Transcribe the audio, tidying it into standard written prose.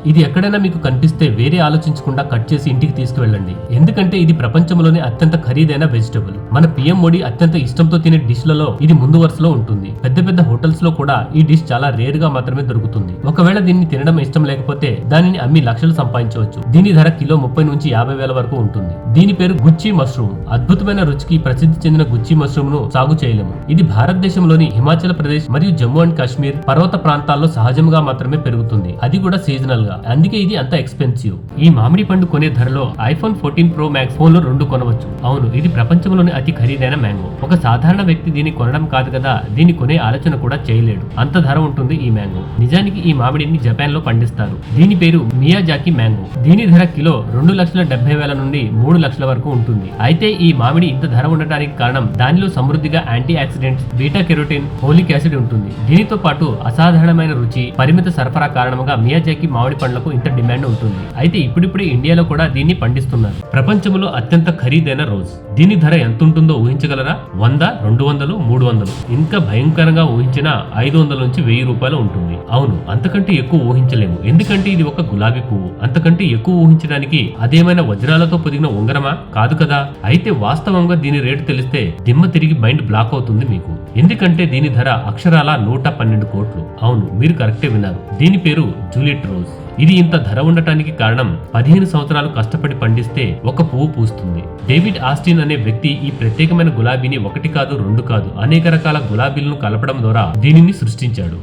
ఇది ఎక్కడైనా మీకు కనిపిస్తే వేరే ఆలోచించకుండా కట్ చేసి ఇంటికి తీసుకువెళ్ళండి. ఎందుకంటే ఇది ప్రపంచంలోనే అత్యంత ఖరీదైన వెజిటబుల్. మన పిఎం మోడీ అత్యంత ఇష్టంతో తినే డిష్ లలో ఇది ముందు వరుసలో ఉంటుంది. పెద్ద పెద్ద హోటల్స్ లో కూడా ఈ డిష్ చాలా రేర్ గా మాత్రమే దొరుకుతుంది. ఒకవేళ దీన్ని తినడం ఇష్టం లేకపోతే దానిని అమ్మి లక్షలు సంపాదించవచ్చు. దీని ధర కిలో 30 నుంచి 50,000 వరకు ఉంటుంది. దీని పేరు గుచ్చి మష్రూమ్. అద్భుతమైన రుచికి ప్రసిద్ధి చెందిన గుచ్చి మష్రూమ్ ను సాగు చేయలేము. ఇది భారతదేశంలోని హిమాచల్ ప్రదేశ్ మరియు జమ్మూ అండ్ కాశ్మీర్ పర్వత ప్రాంతాల్లో సహజంగా మాత్రమే పెరుగుతుంది. అది కూడా సీజనల్ గా. అందుకే ఇది అంత ఎక్స్పెన్సివ్. ఈ మామిడి పండు కొనే ధరలో ఐఫోన్ 14 ప్రో మ్యాక్స్ ఫోన్ లో 2 కొనవచ్చు. అవును, ఇది ప్రపంచంలోని అతి ఖరీదైన మ్యాంగో. ఒక సాధారణ వ్యక్తి దీన్ని కొనడం కాదు కదా, దీన్ని కొనే ఆలోచన కూడా చేయలేడు. అంత ధర ఉంటుంది ఈ మ్యాంగో. నిజానికి ఈ మామిడిని జపాన్ లో పండిస్తారు. దీని పేరు మియాజాకి మ్యాంగో. దీని ధర కిలో 2,70,000 నుండి 3 లక్షల వరకు ఉంటుంది. అయితే ఈ మామిడి ఇంత ధర ఉండటానికి కారణం దానిలో సమృద్ధిగా antioxidants, beta carotene, folic acid ఉంటుంది. దీనితో పాటు అసాధారణమైన రుచి, పరిమిత సరఫరా కారణంగా మియాజాకి మామిడి పండ్లకు ఇంత డిమాండ్ ఉంటుంది. అయితే ఇప్పుడిప్పుడే ఇండియాలో కూడా దీన్ని పండిస్తున్నారు. ప్రపంచంలో అత్యంత ఖరీదైన రోజ్. దీని ధర ఎంత ఉంటుందో ఊహించగలరా? 100, 200, 300, ఇంకా భయంకరంగా ఊహించిన 500 నుంచి 1000 రూపాయలు ఉంటుంది. అవును, అంతకంటే ఎక్కువ ఊహించలేము. ఎందుకంటే ఇది ఒక గులాబీ పువ్వు. అంతకంటే ఎక్కువ ఊహించడానికి అదేమైనా వజ్రాలతో పొదిగిన ఉంగరమా? కాదు కదా. అయితే వాస్తవంగా దీని రేటు తెలిస్తే దిమ్మ తిరిగి మైండ్ బ్లాక్ అవుతుంది మీకు. ఎందుకంటే దీని ధర అక్షరాల 112 కోట్లు. అవును, మీరు కరెక్టే విన్నారు. దీని పేరు జూలియట్ రోజ్. ఇది ఇంత ధర ఉండటానికి కారణం 15 సంవత్సరాలు కష్టపడి పండిస్తే ఒక పువ్వు పూస్తుంది. డేవిడ్ ఆస్టిన్ అనే వ్యక్తి ఈ ప్రత్యేకమైన గులాబీని 1 కాదు 2 కాదు అనేక రకాల గులాబీలను కలపడం ద్వారా దీనిని సృష్టించాడు.